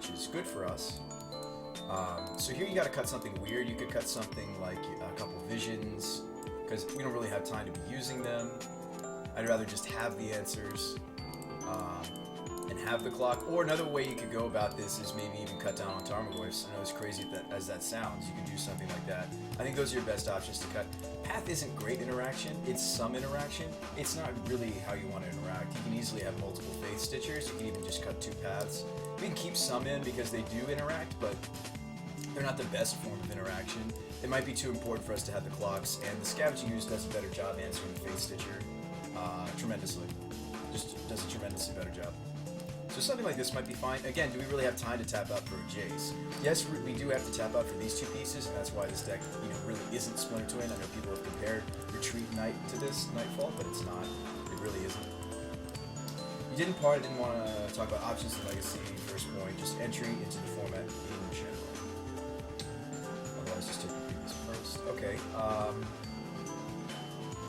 which is good for us. So here you got to cut something weird. You could cut something like a couple visions, because we don't really have time to be using them. I'd rather just have the answers and have the clock. Or another way you could go about this is maybe even cut down on Tarmogoyfs. I know as crazy as that sounds, you could do something like that. I think those are your best options to cut. Path isn't great interaction, it's some interaction. It's not really how you want to interact. You can easily have multiple Faith Stitchers, you can even just cut 2 paths. We can keep some in because they do interact, but they're not the best form of interaction. It might be too important for us to have the clocks, and the Scavenging Ooze does a better job answering the Faith Stitcher. Tremendously. Just does a tremendously better job. So something like this might be fine. Again, do we really have time to tap out for a Jace? Yes, we do have to tap out for these 2 pieces, and that's why this deck, really isn't Splinter Twin. I know people have compared Retreat Knight to this Nightfall, but it's not. It really isn't. You didn't part. I didn't want to talk about options in Legacy. First point, just entry into the format in general. Otherwise, just take the previous post. Okay.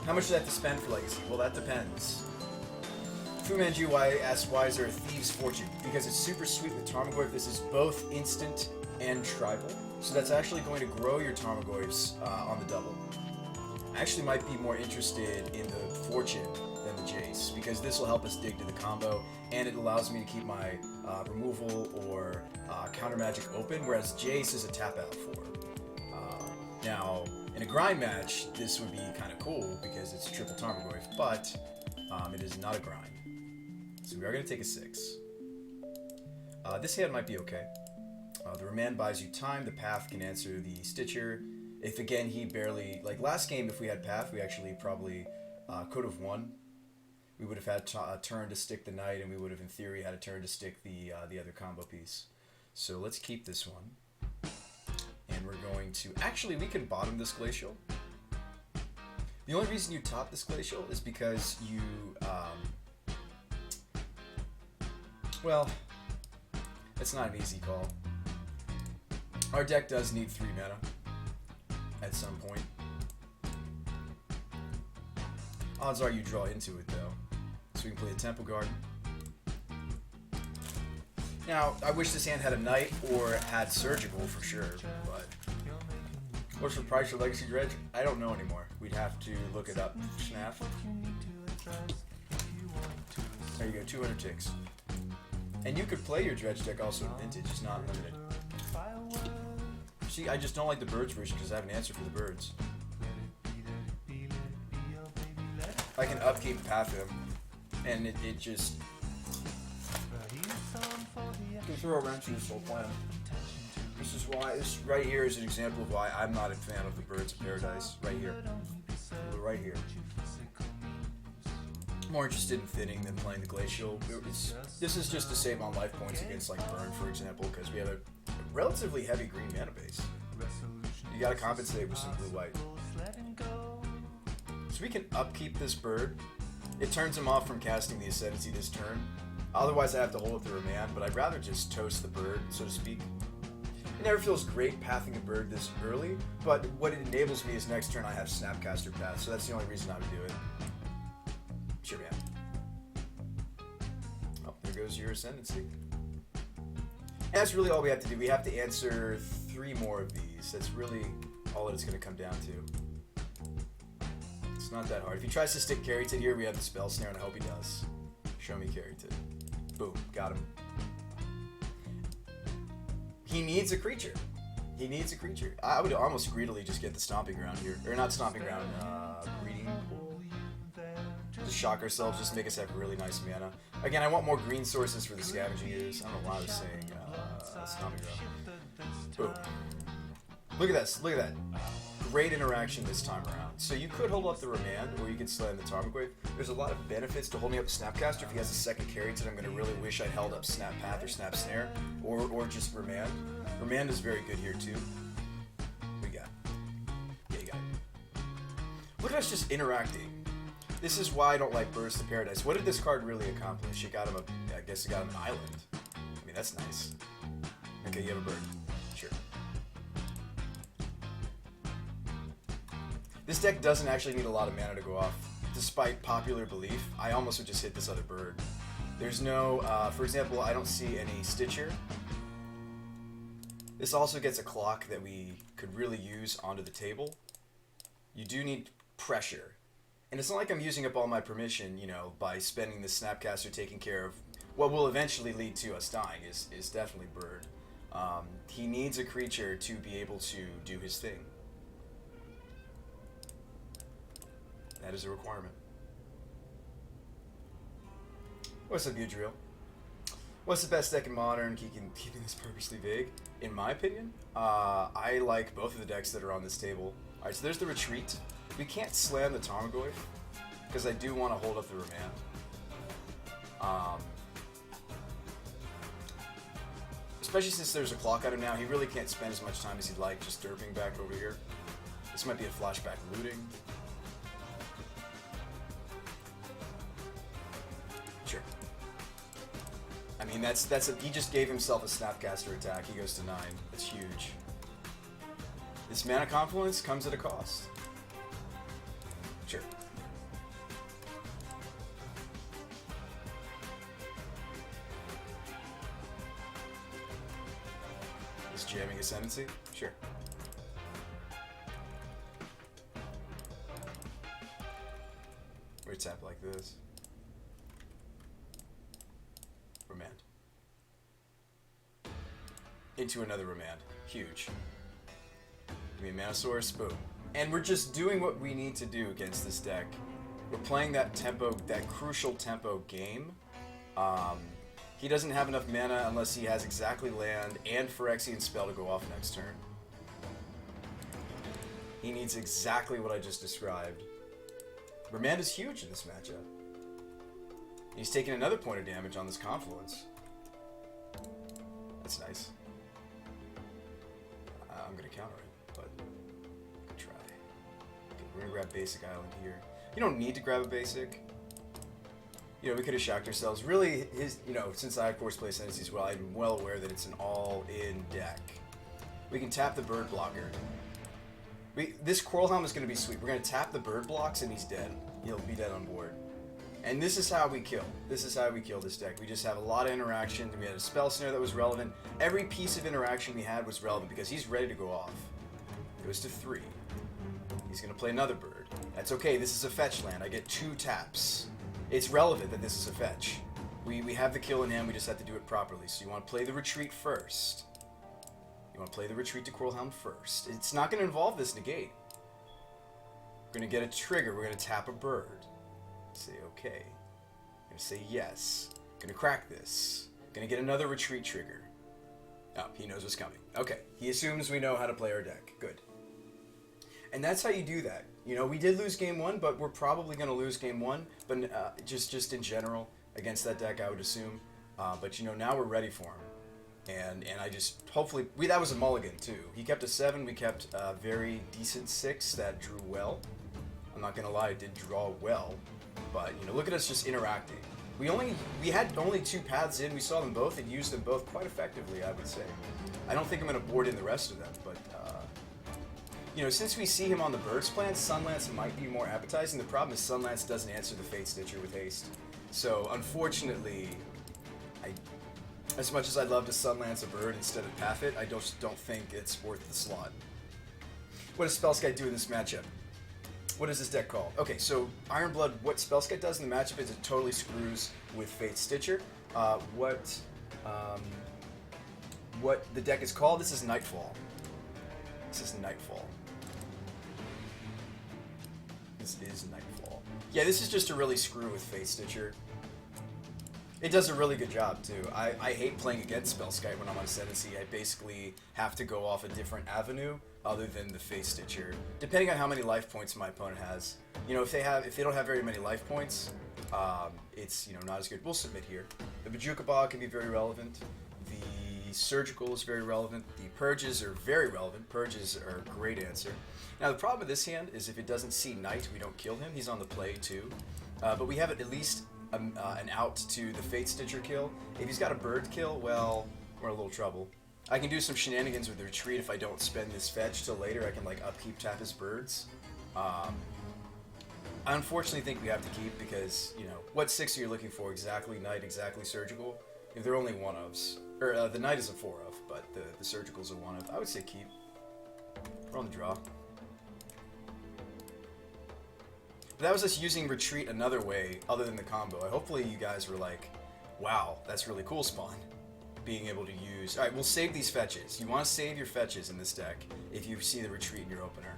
How much do I have to spend for Legacy? Well, that depends. FuManju asks, why is there a Thieves' Fortune? Because it's super sweet with Tarmogoyf. This is both instant and tribal. So that's actually going to grow your Tarmogoyfs on the double. I actually might be more interested in the Fortune than the Jace, because this will help us dig to the combo, and it allows me to keep my removal or counter magic open, whereas Jace is a tap out for. Now, in a grind match, this would be kind of cool because it's triple Tarmogoyf, but it is not a grind. So we are going to take a 6. This hand might be okay. The Remand buys you time. The Path can answer the Stitcher. If, again, he barely... Like, last game, if we had Path, we actually probably could have won. We would have had a turn to stick the Knight, and we would have, in theory, had a turn to stick the other combo piece. So let's keep this one. And we're going to... Actually, we can bottom this Glacial. The only reason you top this Glacial is because you... well, it's not an easy call. Our deck does need 3 mana at some point. Odds are you draw into it, though. So we can play a Temple Garden. Now, I wish this hand had a Knight or had Surgical for sure, but... What's the price for Legacy Dredge? I don't know anymore. We'd have to look it up. Snap. There you go, 200 ticks. And you could play your Dredge deck also in Vintage, it's not limited. See, I just don't like the Birds version because I have an answer for the Birds. I can upkeep Path him, and it just... can throw a wrench in this whole plan. This is why, this right here is an example of why I'm not a fan of the Birds of Paradise. Right here. Right here. More interested in thinning than playing the Glacial. This is just to save on life points against like Burn, for example, because we have a relatively heavy green mana base. You gotta compensate with some blue-white. So we can upkeep this bird. It turns him off from casting the Ascendancy this turn. Otherwise I have to hold up the Remand, but I'd rather just toast the bird, so to speak. It never feels great pathing a bird this early, but what it enables me is next turn I have Snapcaster Path, so that's the only reason I would do it. Sure, man. Oh, there goes your Ascendancy. And that's really all we have to do. We have to answer 3 more of these. That's really all that it's going to come down to. It's not that hard. If he tries to stick Carryton here, we have the Spell Snare, and I hope he does. Show me Carryton. Boom. Got him. He needs a creature. He needs a creature. I would almost greedily just get the Stomping Ground here. Or not Stomping Ground, Breeding Pool. Just shock ourselves, just make us have really nice mana. Again, I want more green sources for the Scavenging Ooze. I don't know why I was saying Stomping Ground. Boom. Look at this, look at that. Great interaction this time around. So you could hold up the Remand, or you could slam the Tarmogoyf. There's a lot of benefits to holding up the Snapcaster. If he has a second Carryton, I'm going to really wish I'd held up Snap Path or Snap Snare, or just Remand. Remand is very good here too. What you got? Yeah, you got it. Look at us just interacting. This is why I don't like Burst of Paradise. What did this card really accomplish? It got him I guess it got him an island. I mean, that's nice. Okay, you have a bird. Sure. This deck doesn't actually need a lot of mana to go off. Despite popular belief, I almost would just hit this other bird. There's no, for example, I don't see any Stitcher. This also gets a clock that we could really use onto the table. You do need pressure. And it's not like I'm using up all my permission, you know, by spending the Snapcaster taking care of what will eventually lead to us dying is definitely Bird. He needs a creature to be able to do his thing. That is a requirement. What's up, Udriel? What's the best deck in Modern? Keeping this purposely vague. In my opinion, I like both of the decks that are on this table. Alright, so there's the Retreat. We can't slam the Tarmogoyf, because I do want to hold up the Remand. Especially since there's a clock on him now, he really can't spend as much time as he'd like just derping back over here. This might be a flashback looting. Sure. I mean, he just gave himself a Snapcaster attack. He goes to 9. That's huge. This mana confluence comes at a cost. Sure. Is jamming Ascendancy? Sure. We tap like this. Remand. Into another remand. Huge. Give me a mana source, boom. And we're just doing what we need to do against this deck. We're playing that tempo, that crucial tempo game. He doesn't have enough mana unless he has exactly land and Phyrexian spell to go off next turn. He needs exactly what I just described. Remand is huge in this matchup. He's taking another point of damage on this confluence. That's nice. I'm gonna counter it, but I could try. Okay, we're gonna grab Basic Island here. You don't need to grab a basic. You know, we could have shocked ourselves. Really, since I of course play Ascendancy as well, I'm well aware that it's an all-in deck. We can tap the Bird blocker. This Quarrelhelm is going to be sweet. We're going to tap the Bird blocks and he's dead. He'll be dead on board. And this is how we kill. This is how we kill this deck. We just have a lot of interaction. We had a Spell Snare that was relevant. Every piece of interaction we had was relevant because he's ready to go off. Goes to 3. He's going to play another Bird. That's okay. This is a fetch land. I get 2 taps. It's relevant that this is a fetch. We have the kill in hand. We just have to do it properly. So you want to play the Retreat first. You want to play the Retreat to Quarrelhelm first. It's not going to involve this negate. We're going to get a trigger. We're going to tap a Bird. Say okay. Going to say yes. Going to crack this. Going to get another Retreat trigger. Oh, he knows what's coming. Okay. He assumes we know how to play our deck. Good. And that's how you do that. You know, we did lose game 1, but we're probably going to lose game 1. But just in general, against that deck, I would assume. But, you know, now we're ready for him. And I just, hopefully, that was a mulligan, too. He kept a 7, we kept a very decent 6 that drew well. I'm not going to lie, it did draw well. But, you know, look at us just interacting. We had only 2 paths in, we saw them both and used them both quite effectively, I would say. I don't think I'm going to board in the rest of them, but, you know, since we see him on the Bird's plan, Sunlance might be more appetizing. The problem is Sunlance doesn't answer the Fate Stitcher with haste. So, unfortunately, as much as I'd love to Sunlance a Bird instead of Path it, I just don't think it's worth the slot. What does Spellskite do in this matchup? What is this deck called? Okay, so Ironblood, what Spellskite does in the matchup is it totally screws with Fate Stitcher. What the deck is called, this is Nightfall. This is Nightfall. This is Nightfall. Yeah, this is just to really screw with Fate Stitcher. It does a really good job, too. I hate playing against Spellskite when I'm on Ascendancy. I basically have to go off a different avenue other than the Fate Stitcher, depending on how many life points my opponent has. You know, if they don't have very many life points, it's, you know, not as good. We'll submit here. The Bajuka can be very relevant. The Surgical is very relevant. The Purges are very relevant. Purges are a great answer. Now, the problem with this hand is if it doesn't see Knight, we don't kill him. He's on the play, too. But we have at least an out to the Fate Stitcher kill. If he's got a Bird kill, well, we're in a little trouble. I can do some shenanigans with the Retreat if I don't spend this fetch till later. I can, like, upkeep tap his Birds. I unfortunately think we have to keep because, you know, what 6 are you looking for? Exactly Knight, exactly Surgical? If they're only one-ofs. Or the knight is a 4 of, but the surgicals are 1 of. I would say keep. We're on the draw. That was us using retreat another way other than the combo. Hopefully you guys were like, wow, that's really cool, Spawn. Being able to use... Alright, we'll save these fetches. You want to save your fetches in this deck if you see the retreat in your opener.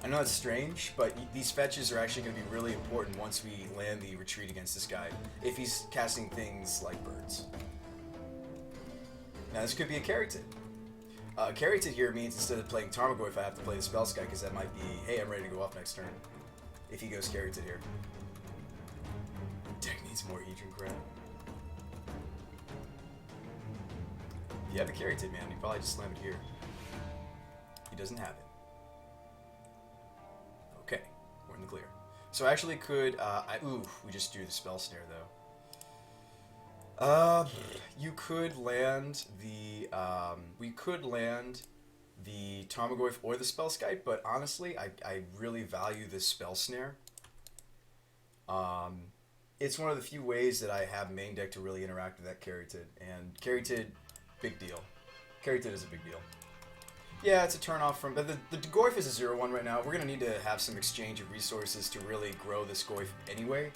I know it's strange, but these fetches are actually going to be really important once we land the retreat against this guy, if he's casting things like birds. Now this could be a Carrington. Carrington here means instead of playing Tarmogoyf, I have to play the Spellskite, because that might be, hey, I'm ready to go off next turn. If he goes Carrington here. Deck needs more Hedron Crown. If you have a Carrington, man, you probably just slam it here. He doesn't have it. Okay, we're in the clear. So I actually could, ooh, we just drew the Spell Snare, though. You could land the, we could land the Tarmogoyf or the Spellskite, but honestly, I really value this Spell Snare. It's one of the few ways that I have main deck to really interact with that Carrington, and Carrington, big deal. Carrington is a big deal. Yeah, it's a turnoff from, but the Goyf is a 0-1 right now. We're going to need to have some exchange of resources to really grow this Goyf anyway.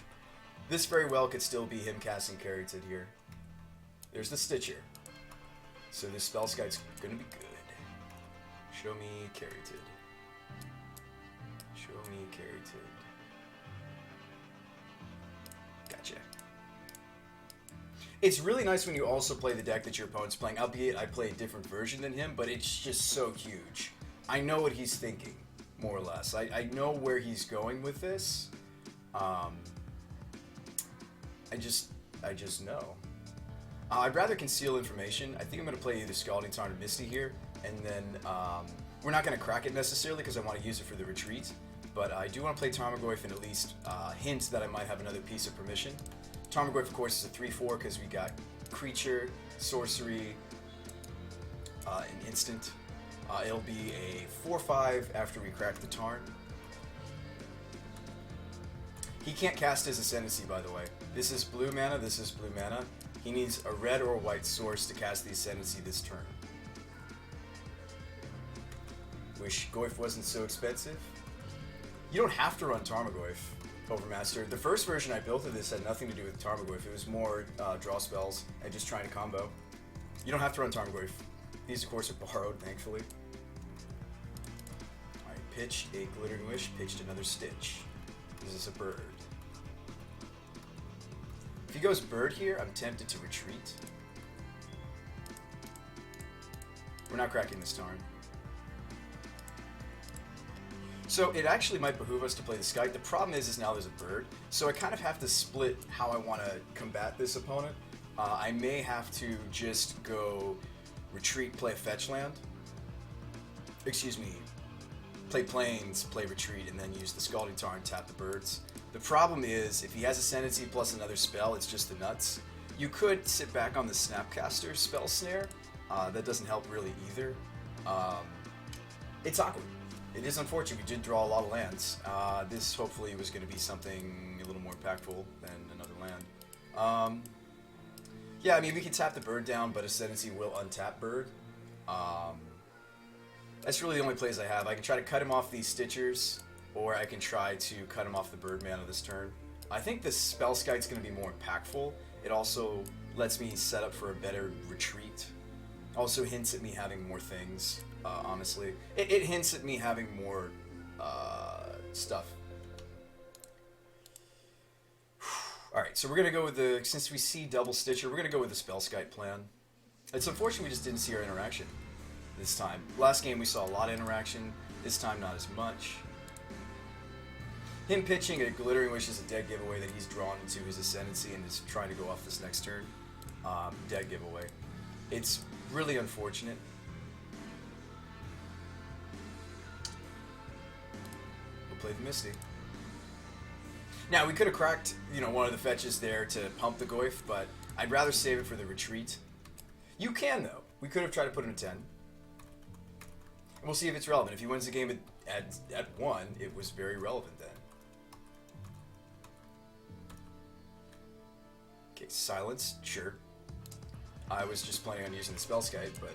This very well could still be him casting Carrington here. There's the Stitcher. So this Spellskite's going to be good. Show me Carrington. Show me Carrington. Gotcha. It's really nice when you also play the deck that your opponent's playing, albeit I play a different version than him, but it's just so huge. I know what he's thinking, more or less. I know where he's going with this. I just know. I'd rather conceal information. I think I'm going to play either Scalding Tarn or Misty here, and then we're not going to crack it necessarily because I want to use it for the retreat, but I do want to play Tarmogoyf and at least hint that I might have another piece of permission. Tarmogoyf, of course, is a 3-4 because we got creature, sorcery, an instant. It'll be a 4-5 after we crack the Tarn. He can't cast his Ascendancy, by the way. This is blue mana, this is blue mana. He needs a red or a white source to cast the Ascendancy this turn. Wish Goyf wasn't so expensive. You don't have to run Tarmogoyf, Overmaster. The first version I built of this had nothing to do with Tarmogoyf. It was more draw spells and just trying to combo. You don't have to run Tarmogoyf. These, of course, are borrowed, thankfully. Alright, pitch a Glittering Wish, pitched another Stitch. This is a bird. If he goes bird here, I'm tempted to retreat. We're not cracking this Tarn. So it actually might behoove us to play the Skite. The problem is now there's a bird, so I kind of have to split how I want to combat this opponent. I may have to just go retreat, play a fetch land. Excuse me, play plains, play retreat, and then use the Scalding Tarn, tap the birds. The problem is, if he has Ascendancy plus another spell, it's just the nuts. You could sit back on the Snapcaster Spell Snare. That doesn't help really either. It's awkward. It is unfortunate. We did draw a lot of lands. This hopefully was going to be something a little more impactful than another land. Yeah, I mean, we can tap the bird down, but Ascendancy will untap bird. That's really the only plays I have. I can try to cut him off these Stitchers, or I can try to cut him off the bird mana this turn. I think the Spellskite's going to be more impactful. It also lets me set up for a better retreat. Also hints at me having more things, honestly. It hints at me having more stuff. Alright, so we're going to go with the, since we see double Stitcher, we're going to go with the Spellskite plan. It's unfortunate we just didn't see our interaction this time. Last game we saw a lot of interaction, this time not as much. Him pitching a Glittering Wish is a dead giveaway that he's drawn into his Ascendancy and is trying to go off this next turn. Dead giveaway. It's really unfortunate. We'll play the Misty. Now, we could have cracked, one of the fetches there to pump the Goyf, but I'd rather save it for the retreat. You can, though. We could have tried to put him at 10. And we'll see if it's relevant. If he wins the game at 1, it was very relevant then. Okay, silence, sure. I was just planning on using the spell Skype, but